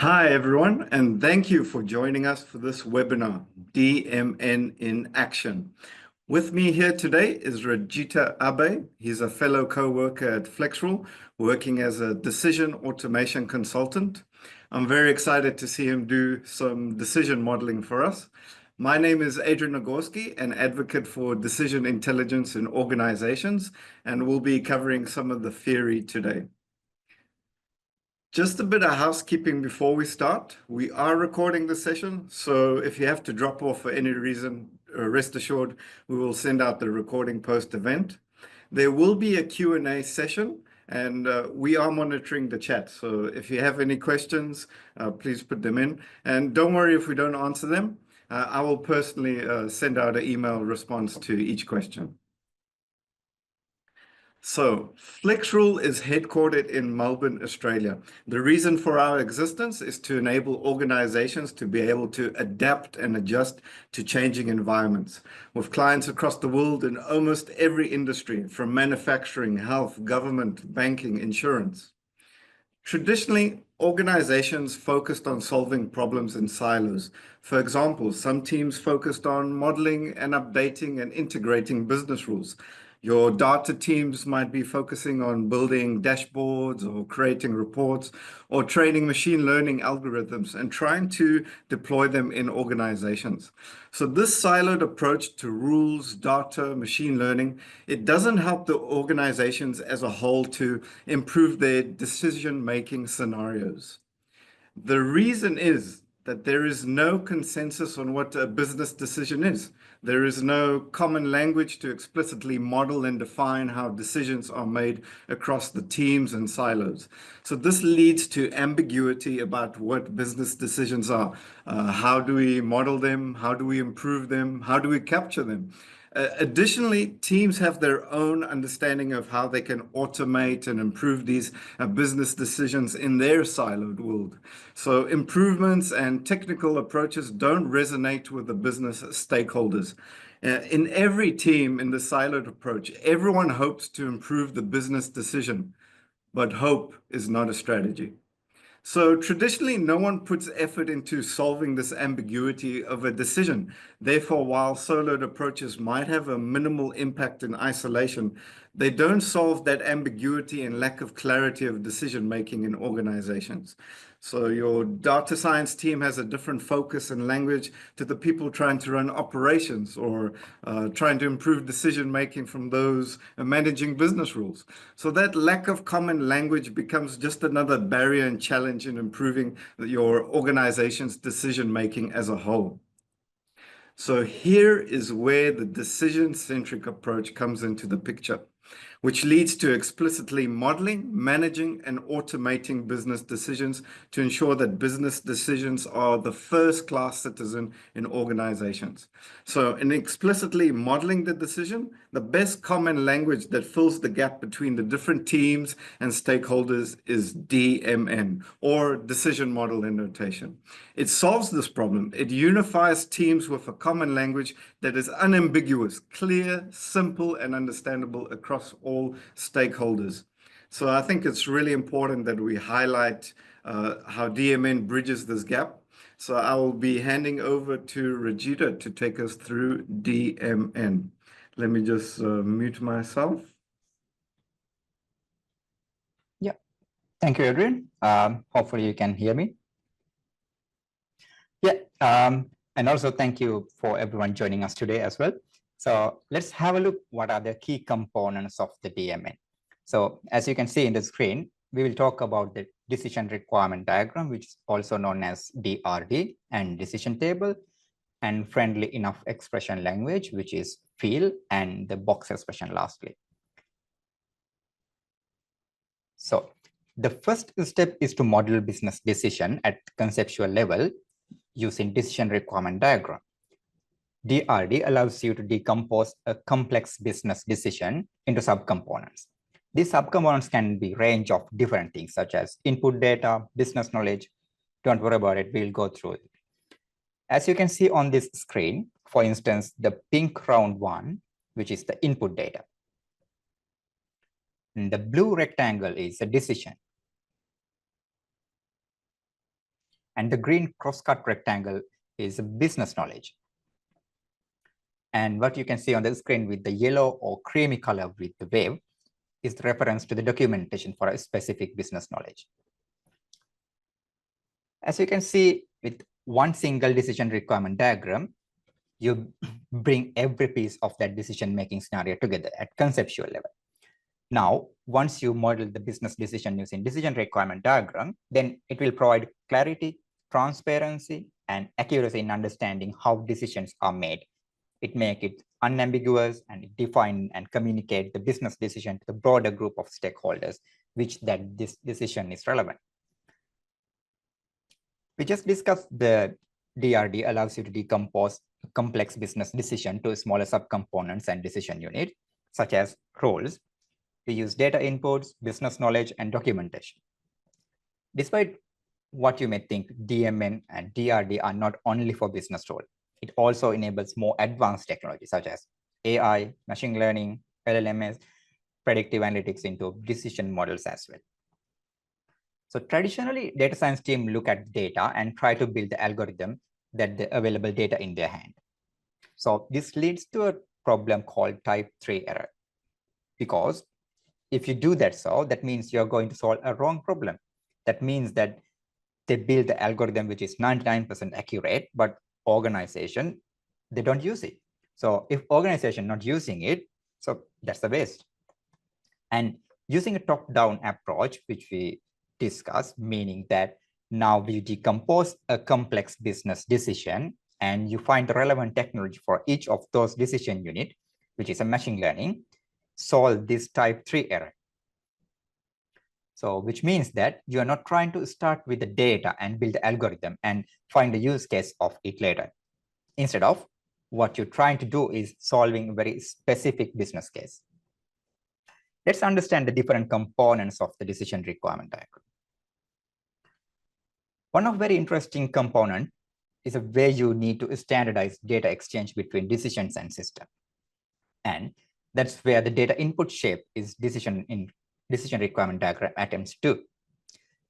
Hi, everyone, and thank you for joining us for this webinar, DMN in Action. With me here today is Rajita Abe. He's a fellow co-worker at FlexRule, working as a decision automation consultant. I'm very excited to see him do some decision modeling for us. My name is Adrian Nagorski, an advocate for decision intelligence in organizations, and we'll be covering some of the theory today. Just a bit of housekeeping before we start. We are recording the session, so if you have to drop off for any reason, rest assured we will send out the recording post-event. There will be a Q&A session, and we are monitoring the chat. So if you have any questions, please put them in. And don't worry if we don't answer them. I will personally send out an email response to each question. So, FlexRule is headquartered in Melbourne, Australia. The reason for our existence is to enable organizations to be able to adapt and adjust to changing environments, with clients across the world in almost every industry, from manufacturing, health, government, banking, insurance. Traditionally, organizations focused on solving problems in silos. For example, some teams focused on modeling and updating and integrating business rules. Your data teams might be focusing on building dashboards or creating reports or training machine learning algorithms and trying to deploy them in organizations. So this siloed approach to rules, data, machine learning, it doesn't help the organizations as a whole to improve their decision-making scenarios. The reason is that there is no consensus on what a business decision is. There is no common language to explicitly model and define how decisions are made across the teams and silos. So this leads to ambiguity about what business decisions are. How do we model them? How do we improve them? How do we capture them? Additionally, teams have their own understanding of how they can automate and improve these business decisions in their siloed world. So improvements and technical approaches don't resonate with the business stakeholders. In every team in the siloed approach, everyone hopes to improve the business decision, but hope is not a strategy. So traditionally, no one puts effort into solving this ambiguity of a decision. Therefore, while siloed approaches might have a minimal impact in isolation, they don't solve that ambiguity and lack of clarity of decision-making in organizations. So your data science team has a different focus and language to the people trying to run operations or trying to improve decision-making from those managing business rules. So that lack of common language becomes just another barrier and challenge in improving your organization's decision-making as a whole. So here is where the decision-centric approach comes into the picture, which leads to explicitly modeling, managing, and automating business decisions to ensure that business decisions are the first-class citizen in organizations. So in explicitly modeling the decision, the best common language that fills the gap between the different teams and stakeholders is DMN, or decision model in notation. It solves this problem. It unifies teams with a common language that is unambiguous, clear, simple, and understandable across all stakeholders. So I think it's really important that we highlight how DMN bridges this gap. So I will be handing over to Rajita to take us through DMN. Let me just mute myself. Yeah, thank you, Adrian. Hopefully you can hear me. Yeah, and also thank you for everyone joining us today as well. So let's have a look what are the key components of the DMN. So as you can see in the screen, we will talk about the decision requirement diagram, which is also known as DRD, and decision table, and friendly enough expression language, which is FEEL, and the box expression lastly. So the first step is to model business decision at conceptual level using decision requirement diagram. DRD allows you to decompose a complex business decision into subcomponents. These subcomponents can be range of different things such as input data, business knowledge. Don't worry about it, we'll go through it. As you can see on this screen, for instance, the pink round one, which is the input data. And the blue rectangle is a decision. And the green cross-cut rectangle is business knowledge. And what you can see on the screen with the yellow or creamy color with the wave is the reference to the documentation for a specific business knowledge. As you can see, with one single decision requirement diagram, you bring every piece of that decision-making scenario together at conceptual level. Now, once you model the business decision using decision requirement diagram, then it will provide clarity, transparency, and accuracy in understanding how decisions are made. It makes it unambiguous and define and communicate the business decision to the broader group of stakeholders, which that this decision is relevant. We just discussed the DRD allows you to decompose a complex business decision to smaller subcomponents and decision units, such as roles. We use data inputs, business knowledge, and documentation. Despite what you may think, DMN and DRD are not only for business role. It also enables more advanced technology such as AI, machine learning, LLMs, predictive analytics into decision models as well. So traditionally, data science team look at data and try to build the algorithm that the available data in their hand. So this leads to a problem called type 3 error. Because if you do that, that means you're going to solve a wrong problem. That means that they build the algorithm which is 99% accurate, but organization, they don't use it. So if organization not using it, so that's the waste. And using a top-down approach, which we discussed, meaning that now we decompose a complex business decision and you find the relevant technology for each of those decision unit, which is a machine learning, solve this type 3 error. So which means that you are not trying to start with the data and build the algorithm and find the use case of it later. Instead of what you're trying to do is solving a very specific business case. Let's understand the different components of the decision requirement diagram. One of very interesting component is a way you need to standardize data exchange between decisions and system. And that's where the data input shape is decision requirement diagram attempts to.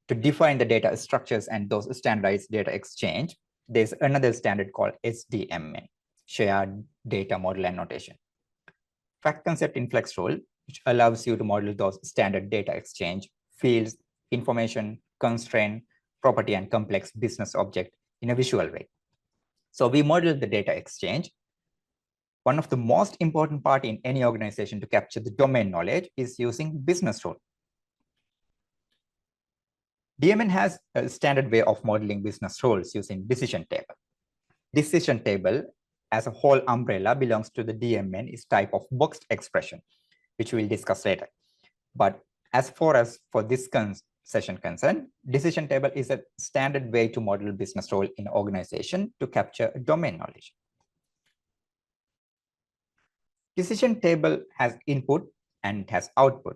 To define the data structures and those standardized data exchange, there's another standard called SDMN, Shared Data Model and Notation. Fact concept in FlexRule, which allows you to model those standard data exchange, fields, information, constraint, property, and complex business object in a visual way. So we model the data exchange. One of the most important part in any organization to capture the domain knowledge is using business rule. DMN has a standard way of modeling business roles using decision table. Decision table as a whole umbrella belongs to the DMN is type of boxed expression, which we'll discuss later. But as far as for this session concerned, decision table is a standard way to model business role in an organization to capture domain knowledge. Decision table has input and it has output.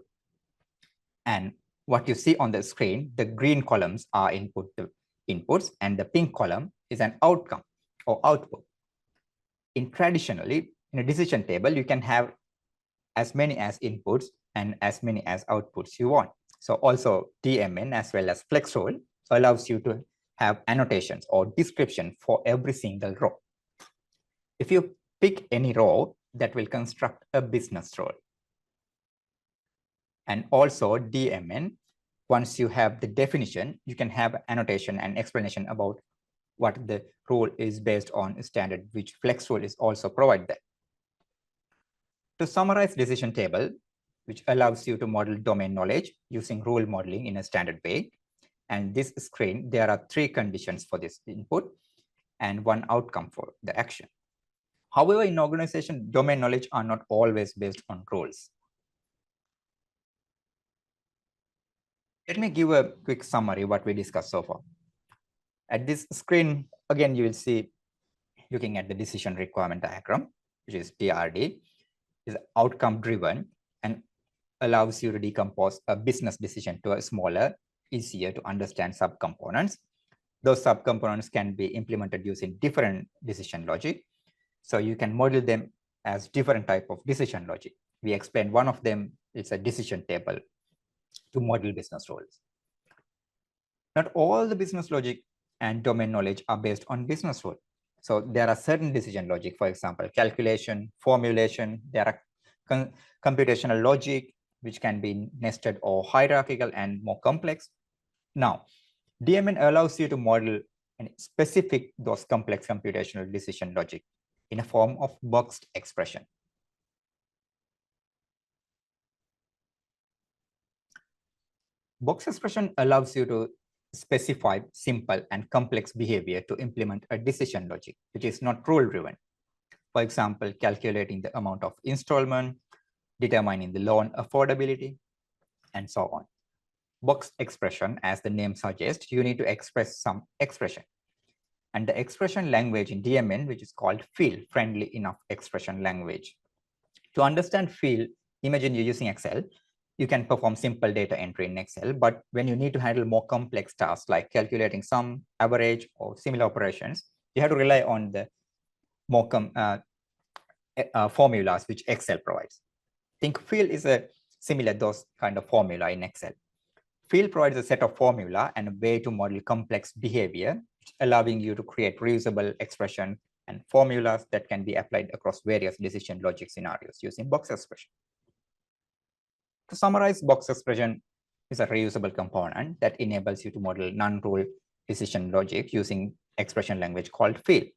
And what you see on the screen, the green columns are inputs and the pink column is an outcome or output. Traditionally, in a decision table, you can have as many as inputs and as many as outputs you want. So also DMN as well as FlexRule allows you to have annotations or description for every single row. If you pick any row, that will construct a business role. And also DMN, once you have the definition, you can have annotation and explanation about what the rule is based on standard, which FlexRule is also provide that. To summarize decision table, which allows you to model domain knowledge using rule modeling in a standard way. And this screen, there are 3 conditions for this input and 1 outcome for the action. However, in organization, domain knowledge are not always based on rules. Let me give a quick summary what we discussed so far. At this screen, again, you will see looking at the decision requirement diagram, which is DRD, is outcome driven and allows you to decompose a business decision to a smaller, easier to understand subcomponents. Those subcomponents can be implemented using different decision logic. So you can model them as different type of decision logic. We explained one of them is a decision table to model business roles. Not all the business logic and domain knowledge are based on business rule. So there are certain decision logic, for example, calculation, formulation, there are computational logic, which can be nested or hierarchical and more complex. Now, DMN allows you to model and specific those complex computational decision logic in a form of boxed expression. Box expression allows you to specify simple and complex behavior to implement a decision logic, which is not rule driven. For example, calculating the amount of installment, determining the loan affordability, and so on. Box expression, as the name suggests, you need to express some expression. And the expression language in DMN, which is called field friendly enough expression language. To understand field, imagine you're using Excel. You can perform simple data entry in Excel, but when you need to handle more complex tasks like calculating sum, average, or similar operations, you have to rely on the more formulas which Excel provides. Think field is a similar those kind of formula in Excel. Field provides a set of formula and a way to model complex behavior, allowing you to create reusable expression and formulas that can be applied across various decision logic scenarios using box expression. To summarize, box expression is a reusable component that enables you to model non-rule decision logic using expression language called field.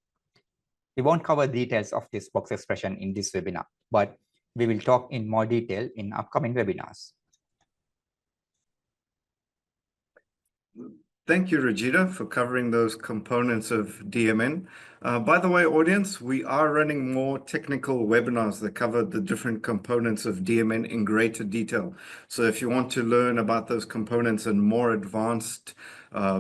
We won't cover details of this box expression in this webinar, but we will talk in more detail in upcoming webinars. Thank you, Rajita, for covering those components of DMN. By the way, audience, we are running more technical webinars that cover the different components of DMN in greater detail. So if you want to learn about those components and more advanced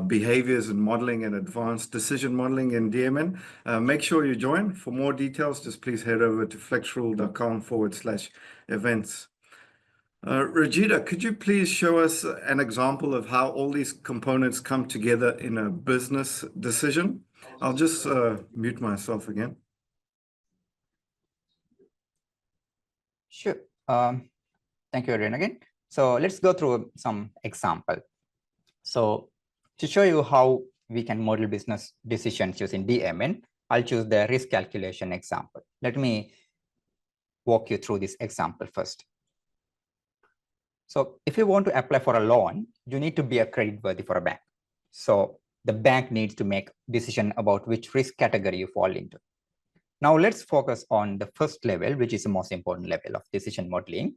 behaviors and modeling and advanced decision modeling in DMN, make sure you join. For more details, just please head over to flexrule.com/events. Rajita, could you please show us an example of how all these components come together in a business decision? I'll just mute myself again. Sure. Thank you, Adrian, again. So let's go through some example. So to show you how we can model business decisions using DMN, I'll choose the risk calculation example. Let me walk you through this example first. So if you want to apply for a loan, you need to be a credit worthy for a bank. So the bank needs to make a decision about which risk category you fall into. Now let's focus on the first level, which is the most important level of decision modeling,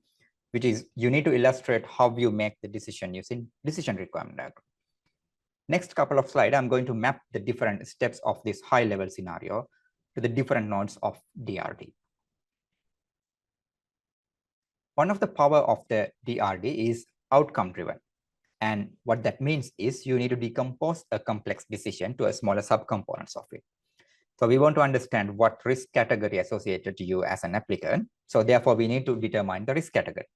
which is you need to illustrate how you make the decision using decision requirement diagram. Next couple of slides, I'm going to map the different steps of this high level scenario to the different nodes of DRD. One of the power of the DRD is outcome driven. And what that means is you need to decompose a complex decision to a smaller subcomponents of it. So we want to understand what risk category associated to you as an applicant. So therefore we need to determine the risk category.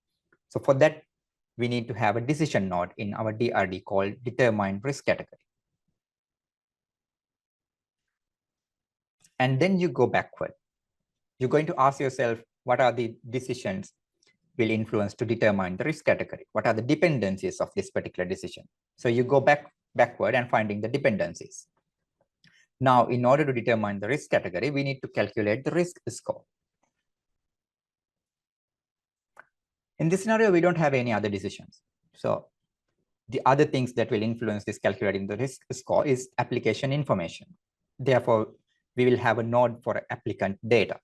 So for that, we need to have a decision node in our DRD called determine risk category. And then you go backward. You're going to ask yourself, what are the decisions will influence to determine the risk category? What are the dependencies of this particular decision? So you go backward and finding the dependencies. Now, in order to determine the risk category, we need to calculate the risk score. In this scenario, we don't have any other decisions. So the other things that will influence this calculating the risk score is application information. Therefore, we will have a node for applicant data.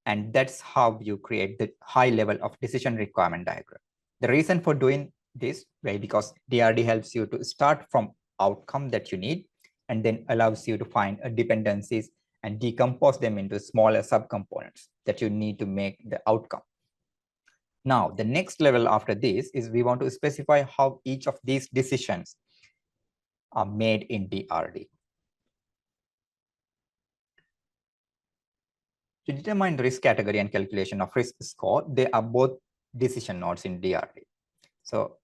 And that's how you create the high level of decision requirement diagram. The reason for doing this way, because DRD helps you to start from outcome that you need, and then allows you to find dependencies and decompose them into smaller subcomponents that you need to make the outcome. Now, the next level after this is we want to specify how each of these decisions are made in DRD. To determine the risk category and calculation of risk score, they are both decision nodes in DRD. So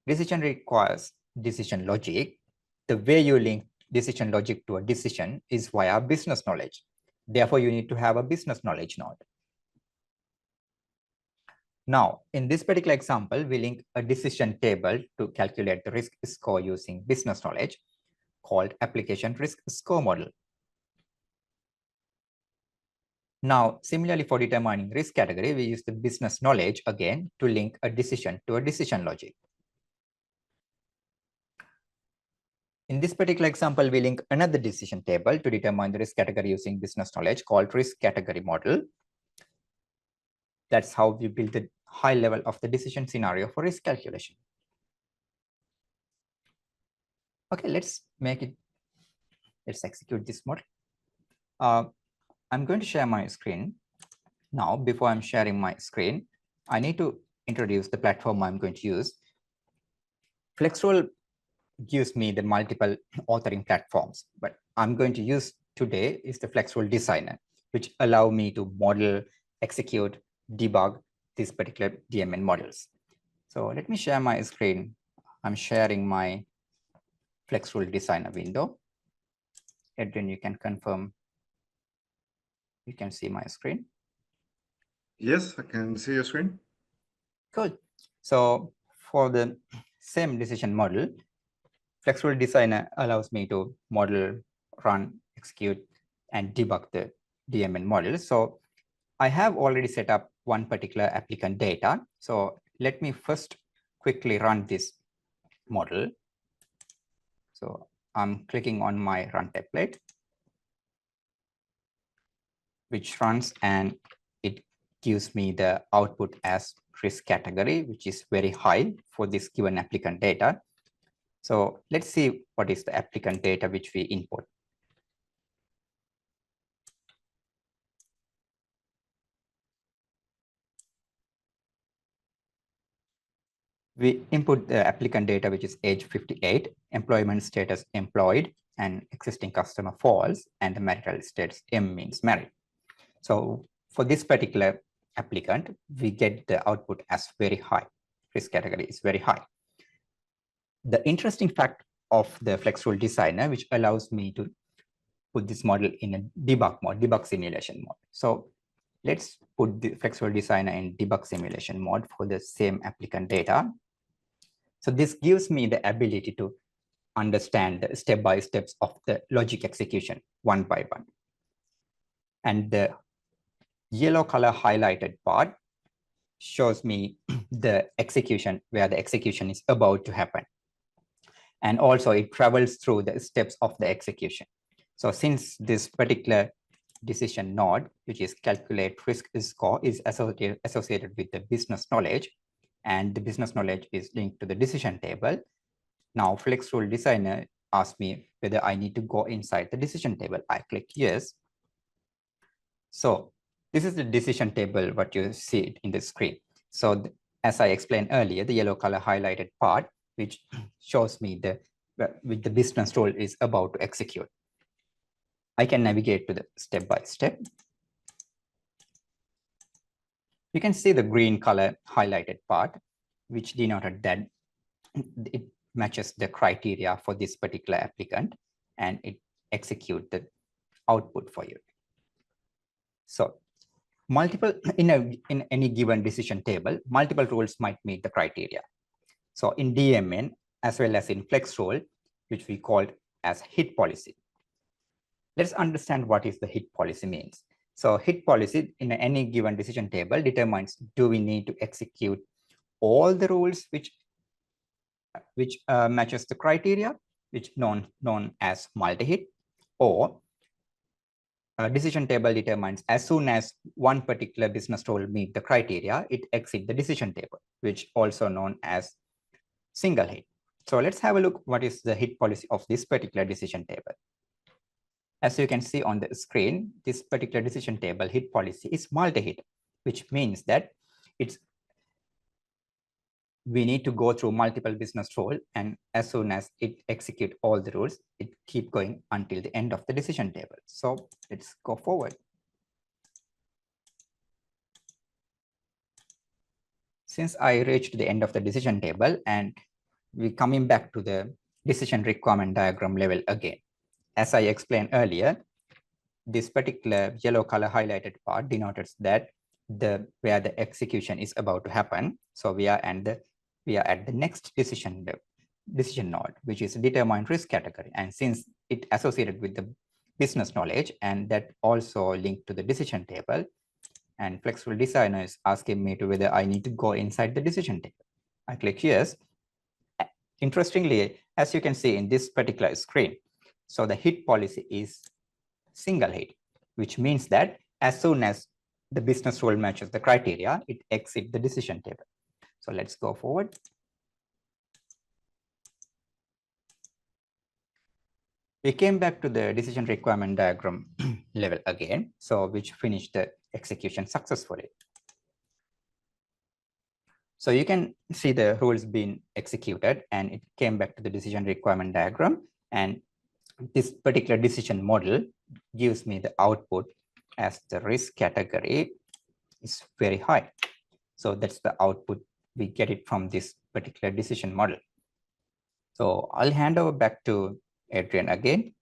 decision requires decision logic. The way you link decision logic to a decision is via business knowledge. Therefore, you need to have a business knowledge node. Now, in this particular example, we link a decision table to calculate the risk score using business knowledge. called application risk score model. Now, similarly for determining risk category, we use the business knowledge again to link a decision to a decision logic. In this particular example, we link another decision table to determine the risk category using business knowledge called risk category model. That's how we build the high level of the decision scenario for risk calculation. Okay, let's execute this model. I'm going to share my screen. Now, before I'm sharing my screen, I need to introduce the platform I'm going to use. FlexRule gives me the multiple authoring platforms, but I'm going to use today is the FlexRule Designer, which allow me to model, execute, debug these particular DMN models. So let me share my screen. I'm sharing my FlexRule Designer window. Adrian, you can confirm you can see my screen. Yes, I can see your screen. Cool. So for the same decision model, FlexRule Designer allows me to model, run, execute, and debug the DMN model. So I have already set up one particular applicant data. So let me first quickly run this model. So I'm clicking on my run template, which runs, and it gives me the output as risk category, which is very high for this given applicant data. So let's see what is the applicant data which we input. We input the applicant data, which is age 58, employment status employed, and existing customer false, and the marital status M means married. So for this particular applicant, we get the output as very high. Risk category is very high. The interesting fact of the FlexRule Designer, which allows me to put this model in a debug mode, debug simulation mode. So let's put the FlexRule Designer in debug simulation mode for the same applicant data. So this gives me the ability to understand the step-by-steps of the logic execution one by one. And the yellow color highlighted part shows me the execution, where the execution is about to happen. And also it travels through the steps of the execution. So since this particular decision node, which is calculate risk score, is associated with the business knowledge, and the business knowledge is linked to the decision table, now FlexRule Designer asks me whether I need to go inside the decision table. I click yes. So this is the decision table, what you see in the screen. So as I explained earlier, the yellow color highlighted part, which shows me with the business rule is about to execute. I can navigate to the step by step. You can see the green color highlighted part, which denoted that it matches the criteria for this particular applicant, and it executes the output for you. So multiple in any given decision table, multiple rules might meet the criteria. So in DMN, as well as in FlexRule, which we called as hit policy. Let's understand what is the hit policy means. So hit policy in any given decision table determines, do we need to execute all the rules which matches the criteria, which known as multi-hit, or a decision table determines as soon as one particular business rule meet the criteria, it exits the decision table, which also known as single hit. So let's have a look what is the hit policy of this particular decision table. As you can see on the screen, this particular decision table hit policy is multi-hit, which means that we need to go through multiple business rules, and as soon as it execute all the rules, it keep going until the end of the decision table. So let's go forward. Since I reached the end of the decision table, and we're coming back to the decision requirement diagram level again. As I explained earlier, this particular yellow color highlighted part denotes that where the execution is about to happen. So we are at the next decision decision node, which is a determined risk category. And since it associated with the business knowledge and that also linked to the decision table, and FlexRule Designer is asking me to whether I need to go inside the decision table. I click yes. Interestingly, as you can see in this particular screen, so the hit policy is single hit, which means that as soon as the business rule matches the criteria, it exits the decision table. So let's go forward. We came back to the decision requirement diagram level again, so which finished the execution successfully. So you can see the rules being executed and it came back to the decision requirement diagram. And this particular decision model gives me the output as the risk category is very high. So that's the output we get it from this particular decision model. So I'll hand over back to Adrian again.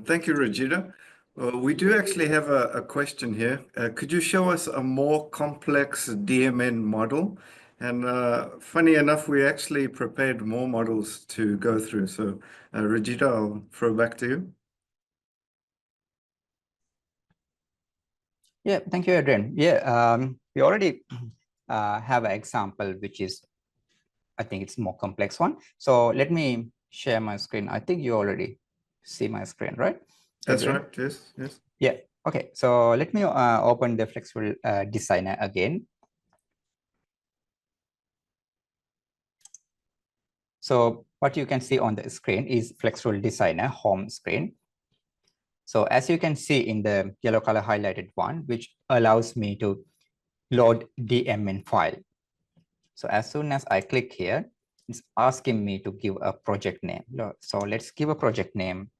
Thank you, Regina. We do actually have a question here. Could you show us a more complex DMN model? And funny enough, we actually prepared more models to go through. So Regina, I'll throw back to you. Yeah, thank you, Adrian. Yeah, we already have an example, which is, I think it's more complex one. So let me share my screen. I think you already see my screen, right? That's Adrian? right, yes, yes. Yeah, okay. So let me open the FlexRule Designer again. So what you can see on the screen is FlexRule Designer home screen. So as you can see in the yellow color highlighted one, which allows me to load DMN file. So as soon as I click here, it's asking me to give a project name. So let's give a project name.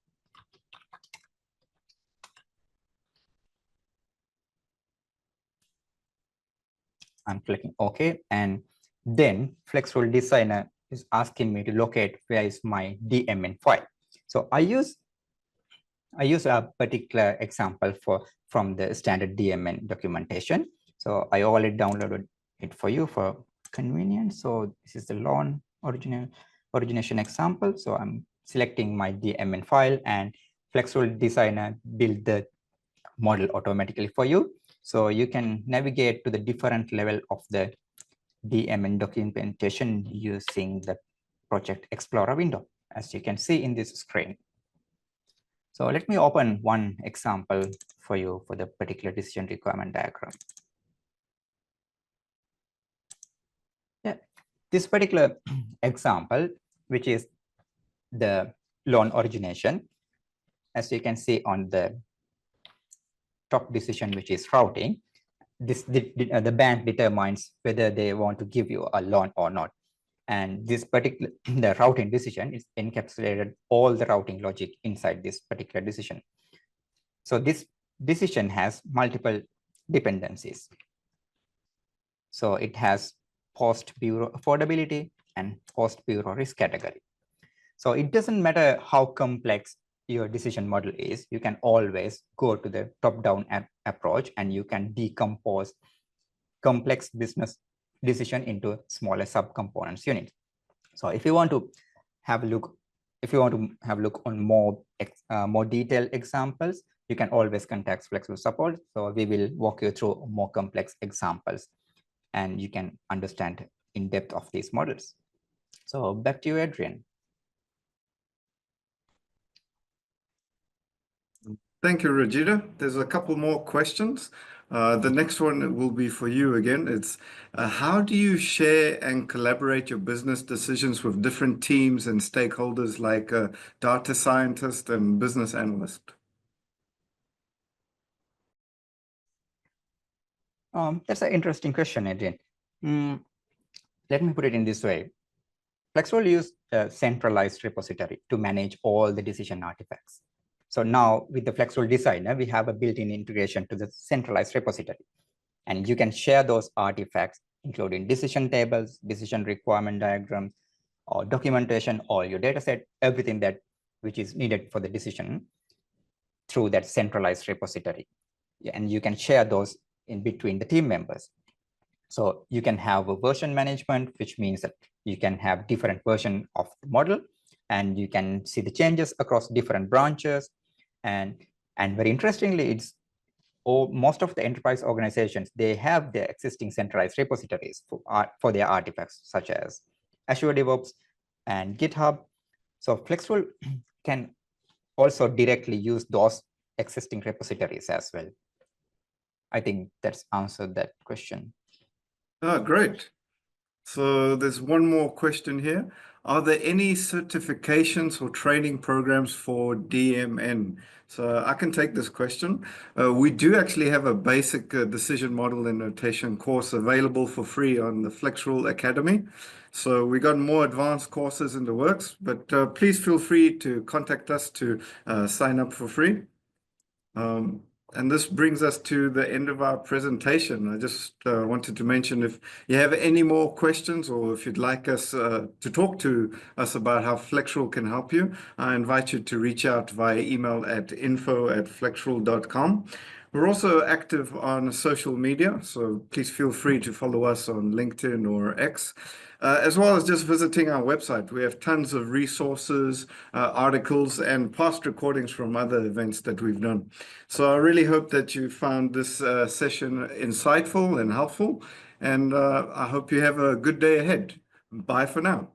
I'm clicking OK. And then FlexRule Designer is asking me to locate where is my DMN file. So I use a particular example from the standard DMN documentation. So I already downloaded it for you for convenience. So this is the loan origination example. So I'm selecting my DMN file and FlexRule Designer build the model automatically for you. So you can navigate to the different level of the DMN documentation using the Project Explorer window, as you can see in this screen. So let me open one example for you for the particular decision requirement diagram. Yeah, this particular example, which is the loan origination, as you can see on the top decision, which is routing, the bank determines whether they want to give you a loan or not. And this particular, the routing decision is encapsulated all the routing logic inside this particular decision. So this decision has multiple dependencies. So it has post-bureau affordability and post-bureau risk category. So it doesn't matter how complex your decision model is, you can always go to the top-down approach and you can decompose complex business decision into smaller subcomponents units. So if you want to have a look, on more detailed examples, you can always contact FlexRule support. So we will walk you through more complex examples and you can understand in depth of these models. So back to you, Adrian. Thank you, Regina. There's a couple more questions. The next one will be for you again. It's how do you share and collaborate your business decisions with different teams and stakeholders like data scientists and business analysts? That's an interesting question, Adrian. Let me put it in this way. FlexRule use a centralized repository to manage all the decision artifacts. So now with the FlexRule Designer, we have a built-in integration to the centralized repository. And you can share those artifacts, including decision tables, decision requirement diagrams, or documentation, or your data set, everything which is needed for the decision through that centralized repository. And you can share those in between the team members. So you can have a version management, which means that you can have different version of the model, and you can see the changes across different branches. And very interestingly, it's most of the enterprise organizations, they have their existing centralized repositories for their artifacts, such as Azure DevOps and GitHub. So FlexRule can also directly use those existing repositories as well. I think that's answered that question. Oh, great. So there's one more question here. Are there any certifications or training programs for DMN? So I can take this question. We do actually have a basic decision model and notation course available for free on the FlexRule Academy. So we got more advanced courses in the works, but please feel free to contact us to sign up for free. And this brings us to the end of our presentation. I just wanted to mention, if you have any more questions, or if you'd like us to talk to us about how FlexRule can help you, I invite you to reach out via email at info@flexrule.com. We're also active on social media, so please feel free to follow us on LinkedIn or X. As well as just visiting our website. We have tons of resources, articles, and past recordings from other events that we've done. So I really hope that you found this session insightful and helpful, and I hope you have a good day ahead. Bye for now.